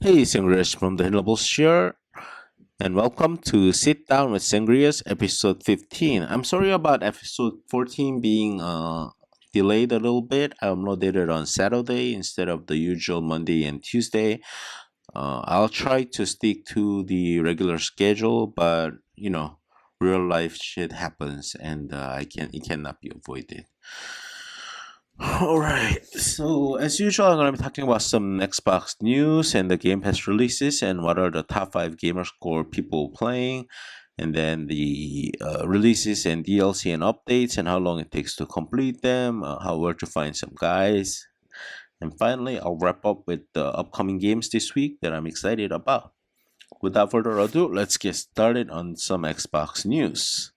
Hey, Sangriaz from the Hindables here, and welcome to Sit Down with Sangriaz, episode 15. I'm sorry about episode 14 being delayed a little bit. I uploaded it on Saturday instead of the usual Monday and Tuesday. I'll try to stick to the regular schedule, but real life shit happens, and it cannot be avoided. All right. So as usual, I'm gonna be talking about some Xbox news and the Game Pass releases, and what are the top five gamer score people playing, and then the releases and DLC and updates, and how long it takes to complete them, how where to find some guys, and finally, I'll wrap up with the upcoming games this week that I'm excited about. Without further ado, let's get started on some Xbox news.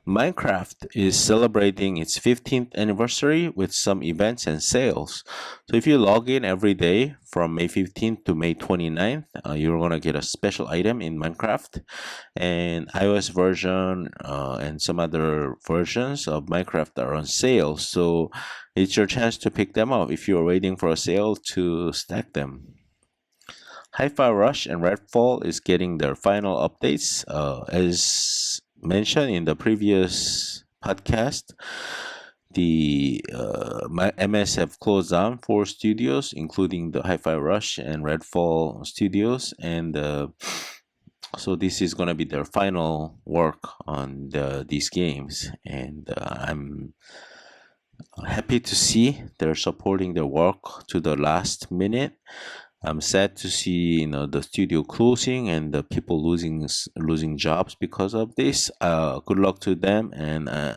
Minecraft is celebrating its 15th anniversary with some events and sales. So if you log in every day from May 15th to May 29th, you're going to get a special item in Minecraft. And iOS version and some other versions of Minecraft are on sale. So it's your chance to pick them up if you're waiting for a sale to stack them. Hi-Fi Rush and Redfall is getting their final updates. As mentioned in the previous podcast, the MS have closed down 4 studios, including the Hi-Fi Rush and Redfall studios, and so this is going to be their final work on these games, and I'm happy to see they're supporting their work to the last minute. I'm sad to see the studio closing and the people losing jobs because of this. Good luck to them, and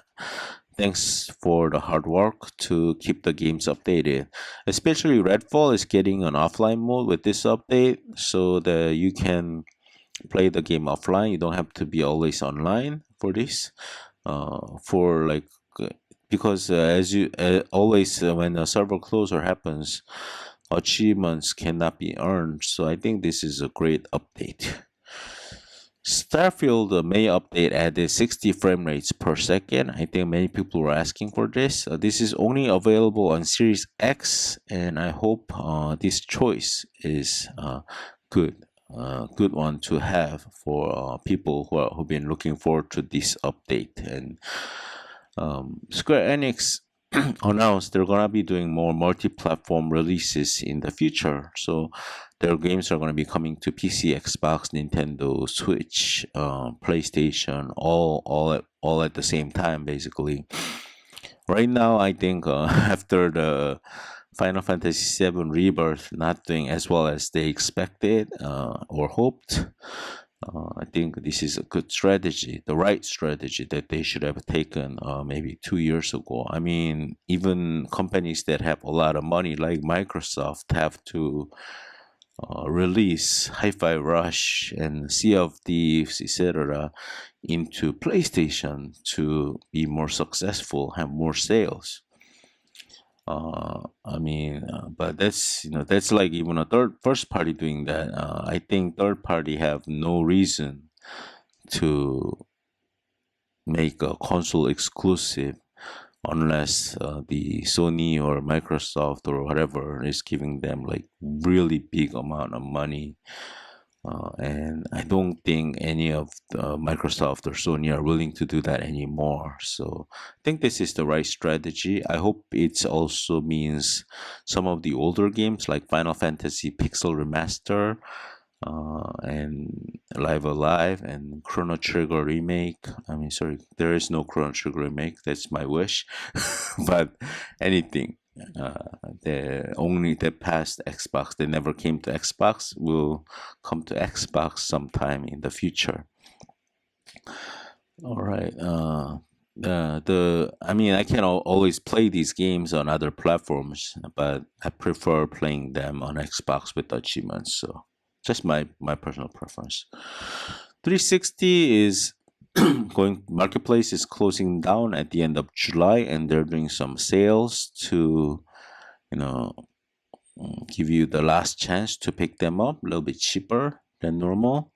thanks for the hard work to keep the games updated. Especially Redfall is getting an offline mode with this update, so that you can play the game offline. You don't have to be always online for this. For like because as you always when a server closure happens, achievements cannot be earned, so I think this is a great update. Starfield May update added 60 frame rates per second. I think many people were asking for this. This is only available on Series X, and I hope this choice is good. Good one to have for people who've been looking forward to this update. And Square Enix announced they're gonna be doing more multi-platform releases in the future. So their games are gonna be coming to PC, Xbox, Nintendo, Switch, PlayStation, all at the same time, basically. Right now, I think after the Final Fantasy VII Rebirth not doing as well as they expected or hoped, I think this is a good strategy, the right strategy that they should have taken maybe 2 years ago. I mean, even companies that have a lot of money like Microsoft have to release Hi-Fi Rush and Sea of Thieves, etc., into PlayStation to be more successful, have more sales. But that's like even a first party doing that. I think third party have no reason to make a console exclusive unless the Sony or Microsoft or whatever is giving them like really big amount of money. And I don't think any of Microsoft or Sony are willing to do that anymore. So I think this is the right strategy. I hope it also means some of the older games like Final Fantasy Pixel Remaster and Live Alive and Chrono Trigger remake. I mean, sorry, there is no Chrono Trigger remake. That's my wish. But anything the only that passed Xbox, they never came to Xbox, will come to Xbox sometime in the future. All right. I mean, I can always play these games on other platforms, but I prefer playing them on Xbox with achievements. So just my personal preference. 360 is going marketplace is closing down at the end of July, and they're doing some sales to give you the last chance to pick them up a little bit cheaper than normal.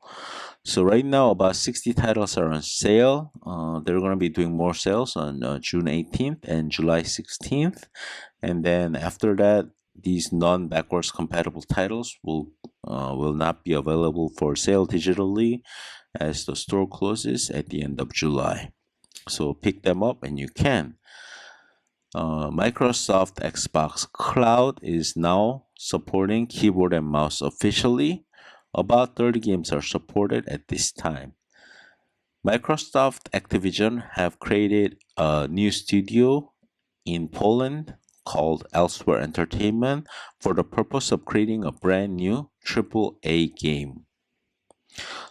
So right now about 60 titles are on sale. They're going to be doing more sales on June 18th and July 16th, and then after that these non-backwards compatible titles will not be available for sale digitally as the store closes at the end of July. So pick them up and you can. Microsoft Xbox Cloud is now supporting keyboard and mouse officially. About 30 games are supported at this time. Microsoft Activision have created a new studio in Poland called Elsewhere Entertainment for the purpose of creating a brand new AAA game.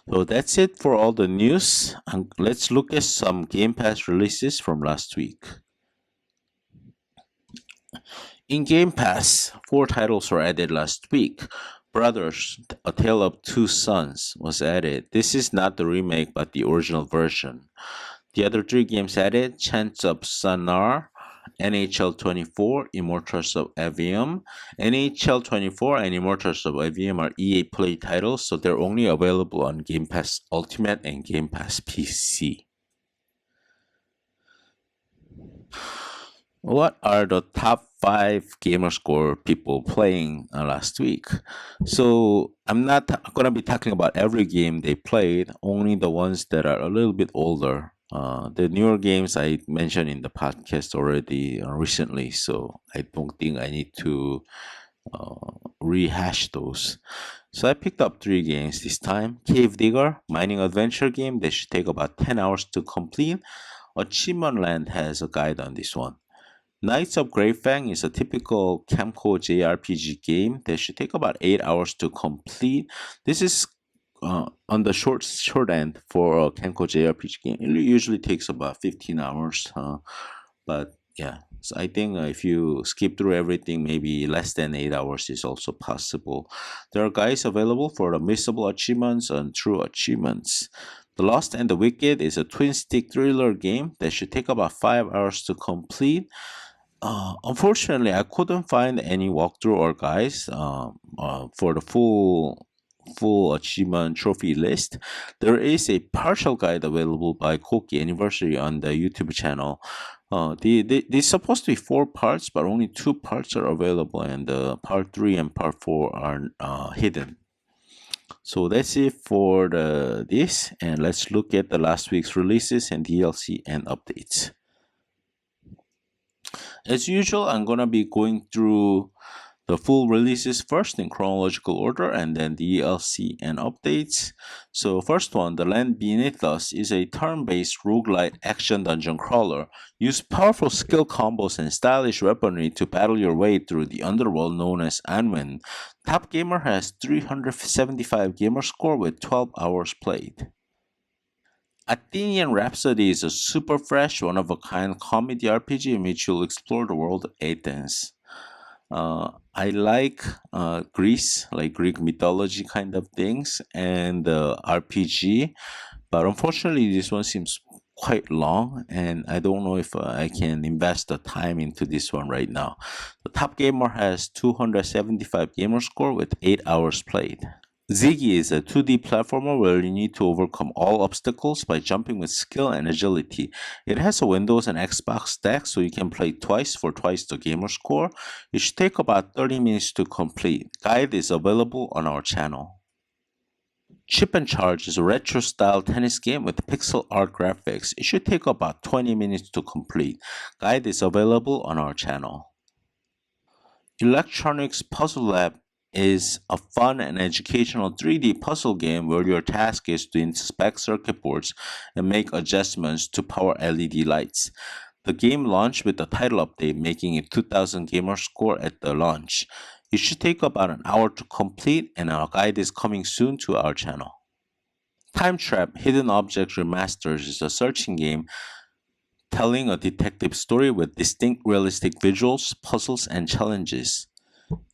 So that's it for all the news. Let's look at some Game Pass releases from last week. In Game Pass, 4 titles were added last week. Brothers, A Tale of Two Sons was added. This is not the remake but the original version. The other 3 games added, Chants of Sanar, NHL 24, Immortals of Avium. NHL 24 and Immortals of Avium are EA Play titles, so they're only available on Game Pass Ultimate and Game Pass PC. What are the top 5 gamerscore people playing last week? So I'm not going to be talking about every game they played, only the ones that are a little bit older. The newer games I mentioned in the podcast already recently, so I don't think I need to rehash those. So I picked up 3 games this time. Cave Digger, mining adventure game that should take about 10 hours to complete. Achievement Land has a guide on this one. Knights of Greyfang is a typical Camco JRPG game that should take about 8 hours to complete. This is on the short end for a Camco JRPG game. It usually takes about 15 hours. But yeah, so I think if you skip through everything, maybe less than 8 hours is also possible. There are guides available for the missable achievements and true achievements. The Lost and the Wicked is a twin-stick thriller game that should take about 5 hours to complete. Unfortunately, I couldn't find any walkthrough or guides for the full achievement trophy list. There is a partial guide available by Koki Anniversary on the YouTube channel. There's supposed to be 4 parts, but only 2 parts are available, and part 3 and part 4 are hidden. So that's it for this, and let's look at the last week's releases and DLC and updates. As usual, I'm gonna be going through the full releases first in chronological order and then DLC and updates. So first one, The Land Beneath Us is a turn-based roguelite action dungeon crawler. Use powerful skill combos and stylish weaponry to battle your way through the underworld known as Anwen. Top Gamer has 375 gamer score with 12 hours played. Athenian Rhapsody is a super fresh, one-of-a-kind comedy RPG in which you'll explore the world of Athens. I like Greece, like Greek mythology kind of things, and RPG, but unfortunately this one seems quite long, and I don't know if I can invest the time into this one right now. The Top Gamer has 275 gamer score with 8 hours played. Ziggy is a 2D platformer where you need to overcome all obstacles by jumping with skill and agility. It has a Windows and Xbox stack, so you can play twice for twice the gamer score. It should take about 30 minutes to complete. Guide is available on our channel. Chip and Charge is a retro-style tennis game with pixel art graphics. It should take about 20 minutes to complete. Guide is available on our channel. Electronics Puzzle Lab is a fun and educational 3D puzzle game where your task is to inspect circuit boards and make adjustments to power LED lights. The game launched with the title update, making it 2000 gamer score at the launch. It should take about an hour to complete, and our guide is coming soon to our channel. Time Trap Hidden Objects Remastered is a searching game telling a detective story with distinct realistic visuals, puzzles, and challenges.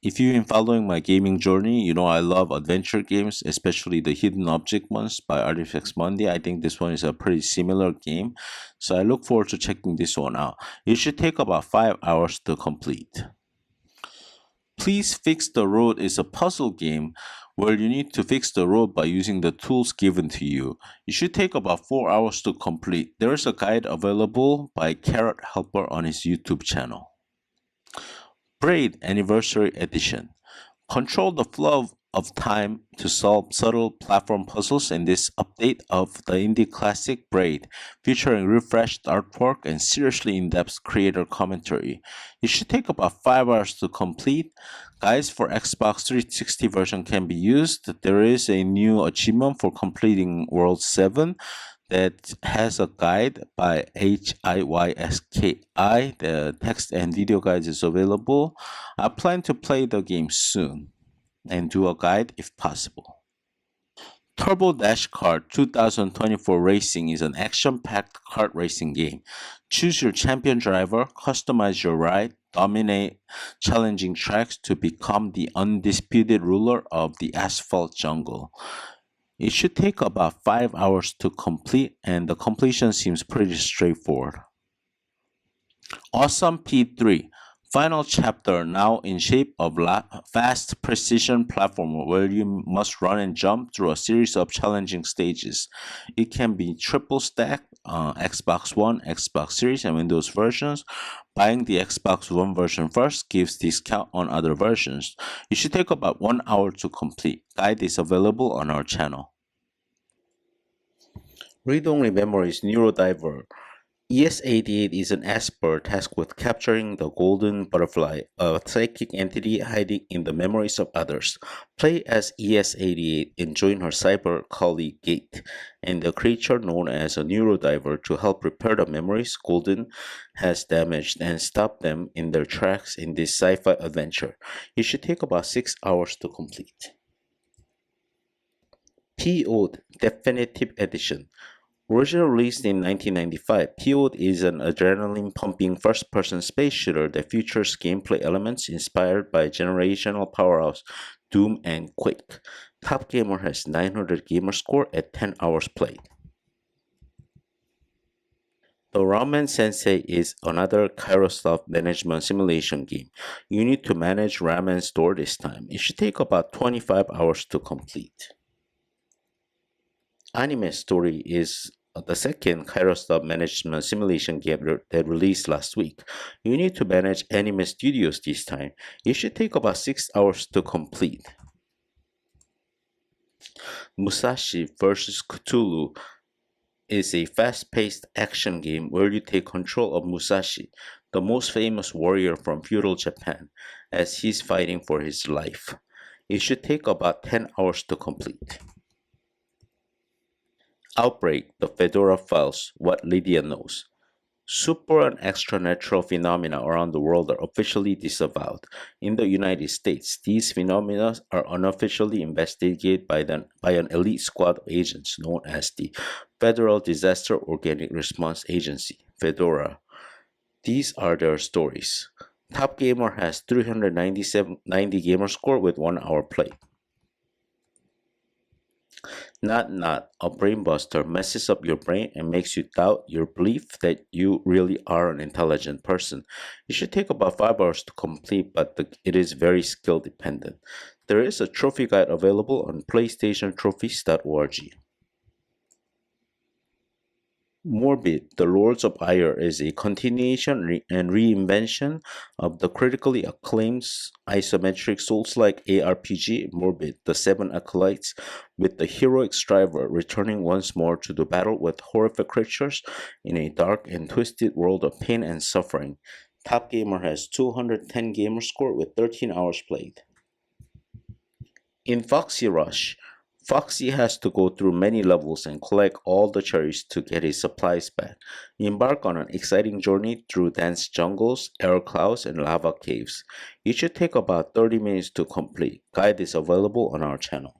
If you've been following my gaming journey, you know I love adventure games, especially the hidden object ones by Artifacts Monday. I think this one is a pretty similar game, so I look forward to checking this one out. It should take about 5 hours to complete. Please Fix the Road is a puzzle game where you need to fix the road by using the tools given to you. It should take about 4 hours to complete. There is a guide available by Carrot Helper on his YouTube channel. Braid Anniversary Edition. Control the flow of time to solve subtle platform puzzles in this update of the indie classic Braid, featuring refreshed artwork and seriously in-depth creator commentary. It should take about 5 hours to complete. Guides for Xbox 360 version can be used. There is a new achievement for completing World 7 that has a guide by HIYSKI. The text and video guide is available. I plan to play the game soon and do a guide if possible. Turbo Dash Kart 2024 Racing is an action-packed kart racing game. Choose your champion driver, customize your ride, dominate challenging tracks to become the undisputed ruler of the asphalt jungle. It should take about 5 hours to complete, and the completion seems pretty straightforward. Awesome P3 Final chapter, now in shape of fast precision platformer where you must run and jump through a series of challenging stages. It can be triple stacked Xbox One, Xbox Series, and Windows versions. Buying the Xbox One version first gives discount on other versions. It should take about 1 hour to complete. Guide is available on our channel. Read-only memories NEURODIVER. ES-88 is an Esper tasked with capturing the golden butterfly, a psychic entity hiding in the memories of others. Play as ES-88 and join her cyber colleague Gate and the creature known as a NEURODIVER to help repair the memories Golden has damaged and stop them in their tracks in this sci-fi adventure. It should take about 6 hours to complete. PO'd Definitive Edition. Originally released in 1995, PO'd is an adrenaline-pumping first-person space shooter that features gameplay elements inspired by generational powerhouse Doom and Quake. Top Gamer has 900 gamer score at 10 hours played. The Ramen Sensei is another Kairosoft management simulation game. You need to manage ramen store this time. It should take about 25 hours to complete. Anime Story is the second Kairosoft management simulation game that released last week. You need to manage anime studios this time. It should take about 6 hours to complete. Musashi vs. Cthulhu is a fast-paced action game where you take control of Musashi, the most famous warrior from feudal Japan, as he's fighting for his life. It should take about 10 hours to complete. Outbreak, the Fedora Files, What Lydia Knows. Super and extranatural phenomena around the world are officially disavowed. In the United States, these phenomena are unofficially investigated by an elite squad of agents known as the Federal Disaster Organic Response Agency, Fedora. These are their stories. Top Gamer has 390 gamer score with 1 hour play. Not, a brain buster messes up your brain and makes you doubt your belief that you really are an intelligent person. It should take about 5 hours to complete, but it is very skill dependent. There is a trophy guide available on PlayStationTrophies.org. Morbid, the Lords of Ire is a continuation and reinvention of the critically acclaimed isometric Souls-like ARPG Morbid, the Seven Acolytes, with the heroic striver returning once more to the battle with horrific creatures in a dark and twisted world of pain and suffering. Top Gamer has 210 gamer score with 13 hours played. In FoxyRush, Foxy has to go through many levels and collect all the cherries to get his supplies back. Embark on an exciting journey through dense jungles, air clouds, and lava caves. It should take about 30 minutes to complete. Guide is available on our channel.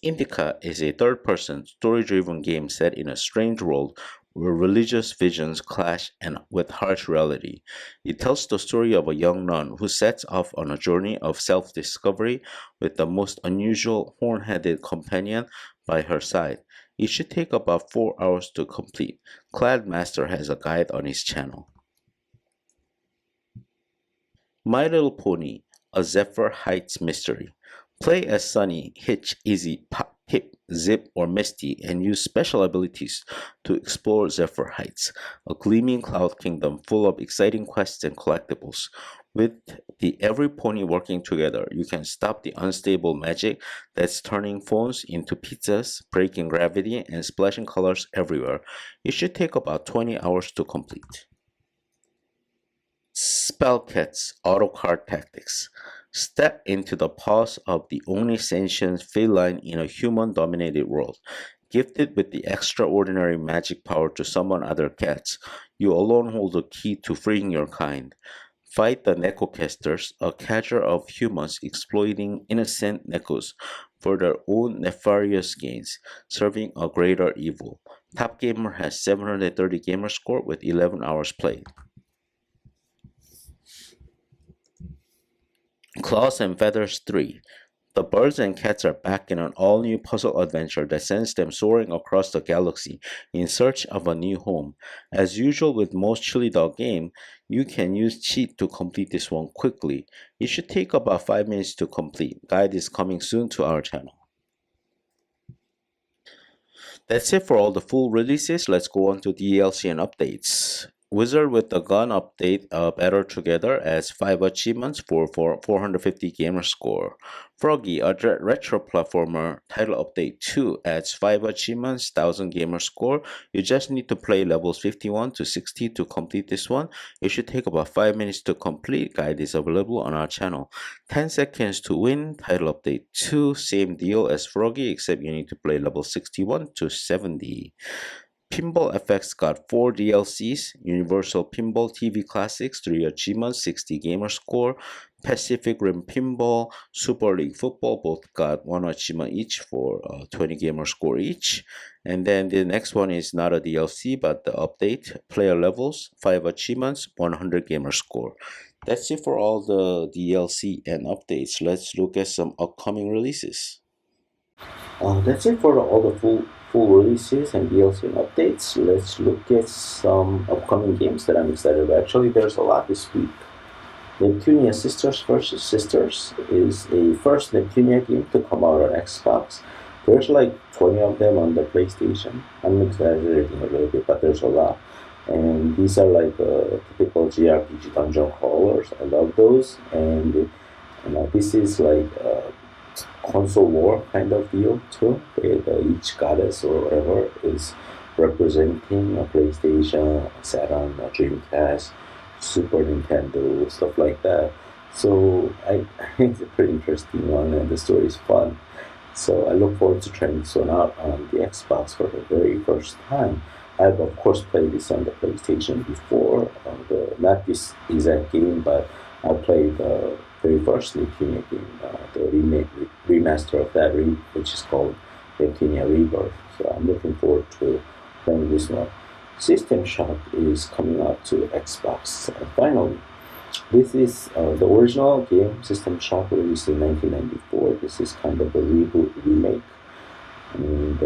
INDIKA is a third-person, story-driven game set in a strange world where religious visions clash with harsh reality. It tells the story of a young nun who sets off on a journey of self-discovery with the most unusual horn-headed companion by her side. It should take about 4 hours to complete. Cladmaster has a guide on his channel. My Little Pony, a Zephyr Heights mystery. Play as Sunny, Hitch, Izzy, Pop, Hip, Zip, or Misty, and use special abilities to explore Zephyr Heights, a gleaming cloud kingdom full of exciting quests and collectibles. With the every pony working together, you can stop the unstable magic that's turning phones into pizzas, breaking gravity, and splashing colors everywhere. It should take about 20 hours to complete. Spellcats Auto Card Tactics. Step into the paws of the only sentient feline in a human-dominated world. Gifted with the extraordinary magic power to summon other cats, you alone hold the key to freeing your kind. Fight the Necocasters, a cadre of humans exploiting innocent Necos for their own nefarious gains, serving a greater evil. Top Gamer has 730 gamer score with 11 hours played. Claws and Feathers 3. The birds and cats are back in an all-new puzzle adventure that sends them soaring across the galaxy in search of a new home. As usual with most Chili Dog game, you can use cheat to complete this one quickly. It should take about 5 minutes to complete. Guide is coming soon to our channel. That's it for all the full releases. Let's go on to DLC and updates. Wizard with the Gun update Better Together adds 5 achievements for 450 gamer score. Froggy, a retro platformer title update 2 adds 5 achievements, 1000 gamer score. You just need to play levels 51 to 60 to complete this one. It should take about 5 minutes to complete. Guide is available on our channel. 10 seconds to win, title update 2, same deal as Froggy except you need to play level 61 to 70. Pinball FX got 4 DLCs, Universal Pinball TV Classics, 3 achievements, 60 gamer score, Pacific Rim Pinball, Super League Football, both got 1 achievement each for 20 gamer score each. And then the next one is not a DLC but the update, Player Levels, 5 achievements, 100 gamer score. That's it for all the DLC and updates. Let's look at some upcoming releases. That's it for all the full releases and DLC and updates. Let's look at some upcoming games that I'm excited about. Actually, there's a lot this week. Neptunia Sisters vs. Sisters is a first Neptunia game to come out on Xbox. There's like 20 of them on the PlayStation. I'm exaggerating a little bit, but there's a lot. And these are like typical JRPG dungeon crawlers. I love those. And this is like console war kind of deal too, where each goddess or whatever is representing a PlayStation, a Saturn, a Dreamcast, Super Nintendo, stuff like that. So I think it's a pretty interesting one and the story is fun. So I look forward to trying this one out on the Xbox for the very first time. I've of course played this on the PlayStation before, not this exact game, but I played the very first Neptunia game, the remaster of that, which is called Neptunia Rebirth. So I'm looking forward to playing this one. System Shock is coming out to Xbox finally. This is the original game, System Shock, released in 1994. This is kind of a reboot remake. And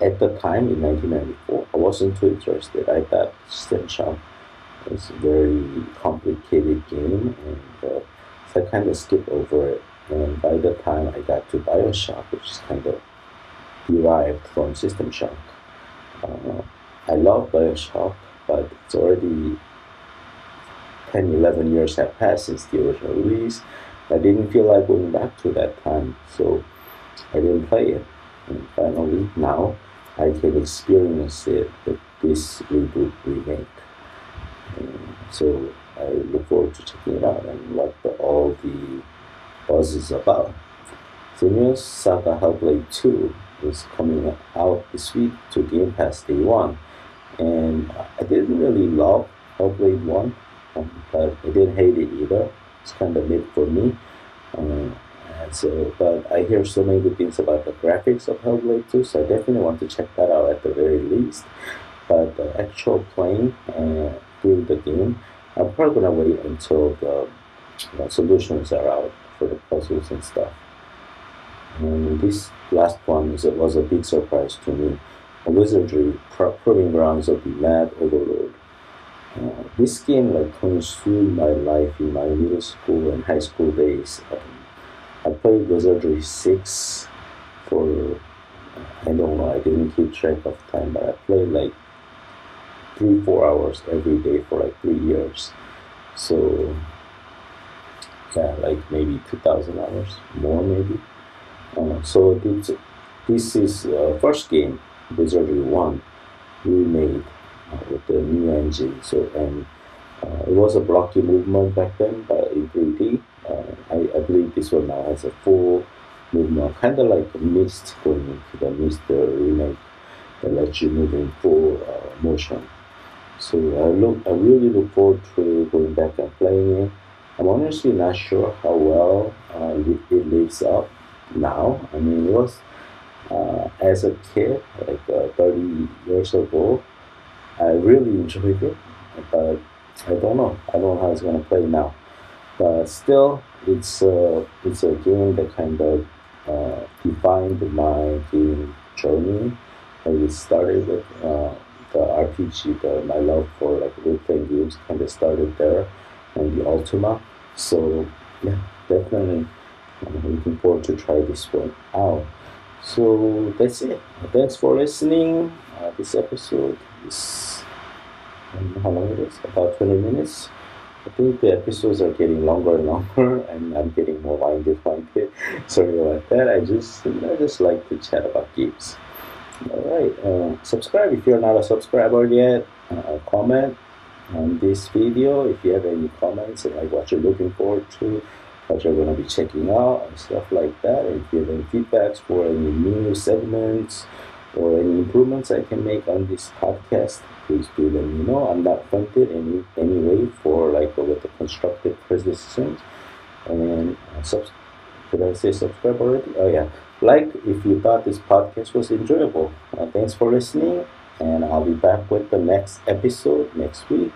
at the time, in 1994, I wasn't too interested. I thought System Shock was a very complicated game, and so I kind of skipped over it. And by the time I got to Bioshock, which is kind of derived from System Shock, I love Bioshock, but it's already 10, 11 years have passed since the original release. I didn't feel like going back to that time, so I didn't play it. And finally, now I can experience it with this reboot remake. And so I look forward to checking it out and what all the buzz is about. Senua's Saga Hellblade 2 is coming out this week to Game Pass Day 1. And I didn't really love Hellblade 1, but I didn't hate it either. It's kind of mid for me. But I hear so many good things about the graphics of Hellblade 2, so I definitely want to check that out at the very least. But the actual playing through the game, I'm probably gonna wait until the solutions are out for the puzzles and stuff. And this last one was a big surprise to me. A wizardry proving grounds of the Mad Overlord. This game consumed my life in my middle school and high school days. I played Wizardry 6 for I don't know, I didn't keep track of time, but I played like 3-4 hours every day for like 3 years. So yeah, like maybe 2,000 hours more maybe. So this is first game Wizardry One we made with the new engine. So and it was a blocky movement back then, but in 3D. I believe this one now has a full movement, kind of like a Mist going into the Mist remake that lets you move in full motion. So I really look forward to going back and playing it. I'm honestly not sure how well it lives up now. I mean, it was as a kid, like 30 years ago, I really enjoyed it, but I don't know. I don't know how it's gonna play now. But still, it's a game that kind of defined my gaming journey. It started with the RPG, my love for like role playing games kind of started there, and the Ultima. So yeah, definitely I'm looking forward to try this one out. So that's it. Thanks for listening. This episode is how long it is? About 20 minutes. I think the episodes are getting longer and longer, and I'm getting more winded. Sorry about that. I just like to chat about games. All right. Subscribe if you're not a subscriber yet. Comment on this video if you have any comments and like what you're looking forward to, what you're going to be checking out, and stuff like that. And if you have any feedbacks for any new segments or any improvements I can make on this podcast, please do let me know. I'm not fronted any way for like with the constructive criticisms. And did I say subscribe already? Oh yeah, like if you thought this podcast was enjoyable. Thanks for listening, and I'll be back with the next episode next week.